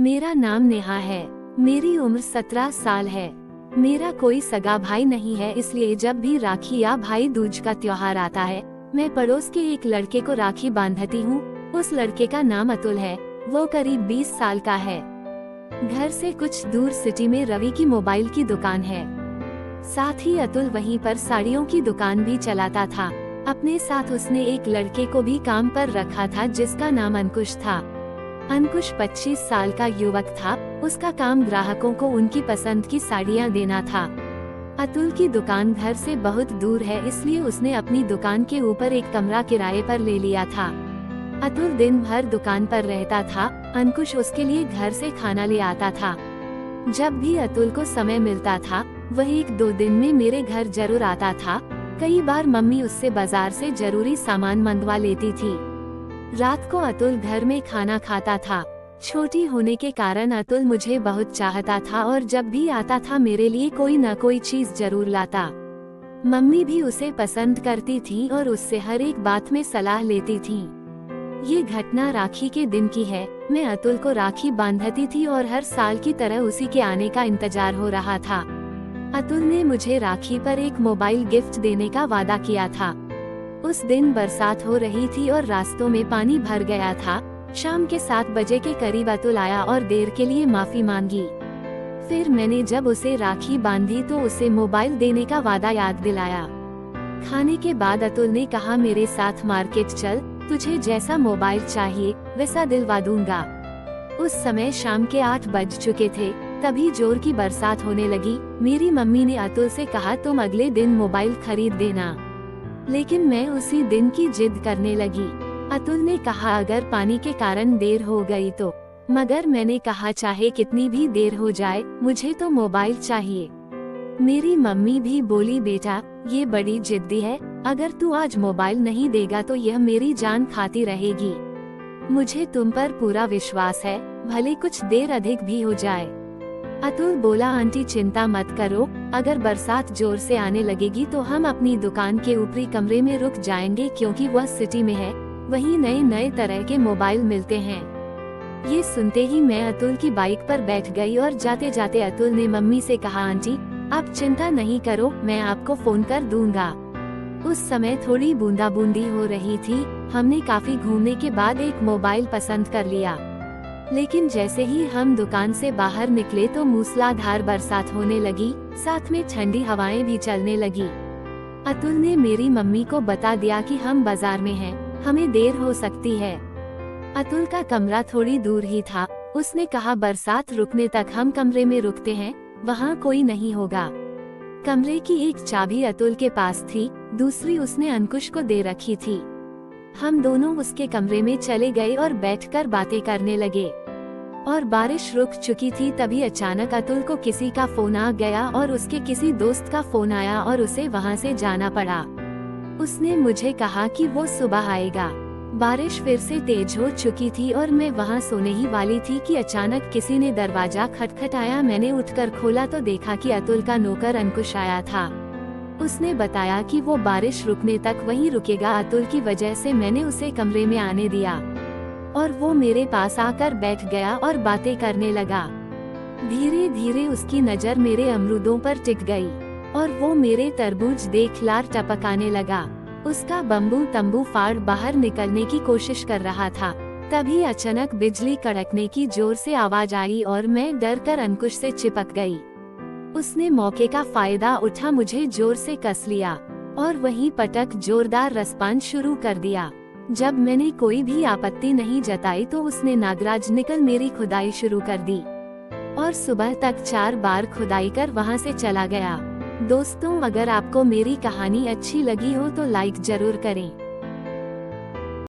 मेरा नाम नेहा है। मेरी उम्र 17 साल है। मेरा कोई सगा भाई नहीं है, इसलिए जब भी राखी या भाई दूज का त्योहार आता है, मैं पड़ोस के एक लड़के को राखी बांधती हूँ। उस लड़के का नाम अतुल है। वो करीब 20 साल का है। घर से कुछ दूर सिटी में रवि की मोबाइल की दुकान है। साथ ही अतुल वहीं पर साड़ियों की दुकान भी चलाता था। अपने साथ उसने एक लड़के को भी काम पर रखा था जिसका नाम अंकुश था। अंकुश 25 साल का युवक था। उसका काम ग्राहकों को उनकी पसंद की साड़ियां देना था। अतुल की दुकान घर से बहुत दूर है, इसलिए उसने अपनी दुकान के ऊपर एक कमरा किराए पर ले लिया था। अतुल दिन भर दुकान पर रहता था। अंकुश उसके लिए घर से खाना ले आता था। जब भी अतुल को समय मिलता था, वह 1-2 दिन में मेरे घर जरूर आता था। कई बार मम्मी उससे बाजार से जरूरी सामान मंगवा लेती थी। रात को अतुल घर में खाना खाता था। छोटी होने के कारण अतुल मुझे बहुत चाहता था और जब भी आता था मेरे लिए कोई न कोई चीज जरूर लाता। मम्मी भी उसे पसंद करती थी और उससे हर एक बात में सलाह लेती थी। ये घटना राखी के दिन की है। मैं अतुल को राखी बांधती थी और हर साल की तरह उसी के आने का इंतजार हो रहा था। अतुल ने मुझे राखी पर एक मोबाइल गिफ्ट देने का वादा किया था। उस दिन बरसात हो रही थी और रास्तों में पानी भर गया था। शाम के 7 बजे के करीब अतुल आया और देर के लिए माफी मांगी। फिर मैंने जब उसे राखी बांधी तो उसे मोबाइल देने का वादा याद दिलाया। खाने के बाद अतुल ने कहा, मेरे साथ मार्केट चल, तुझे जैसा मोबाइल चाहिए वैसा दिलवा दूंगा। उस समय शाम के 8 बज चुके थे। तभी जोर की बरसात होने लगी। मेरी मम्मी ने अतुल से कहा, तुम अगले दिन मोबाइल खरीद देना। लेकिन मैं उसी दिन की जिद करने लगी। अतुल ने कहा, अगर पानी के कारण देर हो गई तो। मगर मैंने कहा, चाहे कितनी भी देर हो जाए, मुझे तो मोबाइल चाहिए। मेरी मम्मी भी बोली, बेटा ये बड़ी जिद्दी है, अगर तू आज मोबाइल नहीं देगा तो यह मेरी जान खाती रहेगी। मुझे तुम पर पूरा विश्वास है, भले कुछ देर अधिक भी हो जाए। अतुल बोला, आंटी चिंता मत करो, अगर बरसात जोर से आने लगेगी तो हम अपनी दुकान के ऊपरी कमरे में रुक जाएंगे, क्योंकि वह सिटी में है, वहीं नए नए तरह के मोबाइल मिलते हैं। ये सुनते ही मैं अतुल की बाइक पर बैठ गई और जाते जाते अतुल ने मम्मी से कहा, आंटी आप चिंता नहीं करो, मैं आपको फोन कर दूंगा। उस समय थोड़ी बूंदाबूंदी हो रही थी। हमने काफी घूमने के बाद एक मोबाइल पसंद कर लिया। लेकिन जैसे ही हम दुकान से बाहर निकले तो मूसलाधार बरसात होने लगी, साथ में ठंडी हवाएं भी चलने लगी। अतुल ने मेरी मम्मी को बता दिया कि हम बाजार में हैं, हमें देर हो सकती है। अतुल का कमरा थोड़ी दूर ही था। उसने कहा, बरसात रुकने तक हम कमरे में रुकते हैं, वहाँ कोई नहीं होगा। कमरे की एक चाबी अतुल के पास थी, दूसरी उसने अंकुश को दे रखी थी। हम दोनों उसके कमरे में चले गए और बैठकर बातें करने लगे। और बारिश रुक चुकी थी। तभी अचानक अतुल को किसी का फोन आ गया और उसके किसी दोस्त का फोन आया और उसे वहां से जाना पड़ा। उसने मुझे कहा कि वो सुबह आएगा। बारिश फिर से तेज हो चुकी थी और मैं वहां सोने ही वाली थी कि अचानक किसी ने दरवाजा खटखटाया। मैंने उठकर खोला तो देखा कि अतुल का नौकर अंकुश आया था। उसने बताया कि वो बारिश रुकने तक वहीं रुकेगा। अतुल की वजह से मैंने उसे कमरे में आने दिया और वो मेरे पास आकर बैठ गया और बातें करने लगा। धीरे धीरे उसकी नजर मेरे अमरूदों पर टिक गई और वो मेरे तरबूज देख लार टपकाने लगा। उसका बम्बू तंबू फाड़ बाहर निकलने की कोशिश कर रहा था। तभी अचानक बिजली कड़कने की जोर से आवाज आई और मैं डर कर अंकुश से चिपक गई। उसने मौके का फायदा उठा, मुझे जोर से कस लिया और वहीं पटक जोरदार रसपान शुरू कर दिया। जब मैंने कोई भी आपत्ति नहीं जताई तो उसने नागराज निकल मेरी खुदाई शुरू कर दी और सुबह तक 4 बार खुदाई कर वहां से चला गया। दोस्तों, अगर आपको मेरी कहानी अच्छी लगी हो तो लाइक जरूर करें।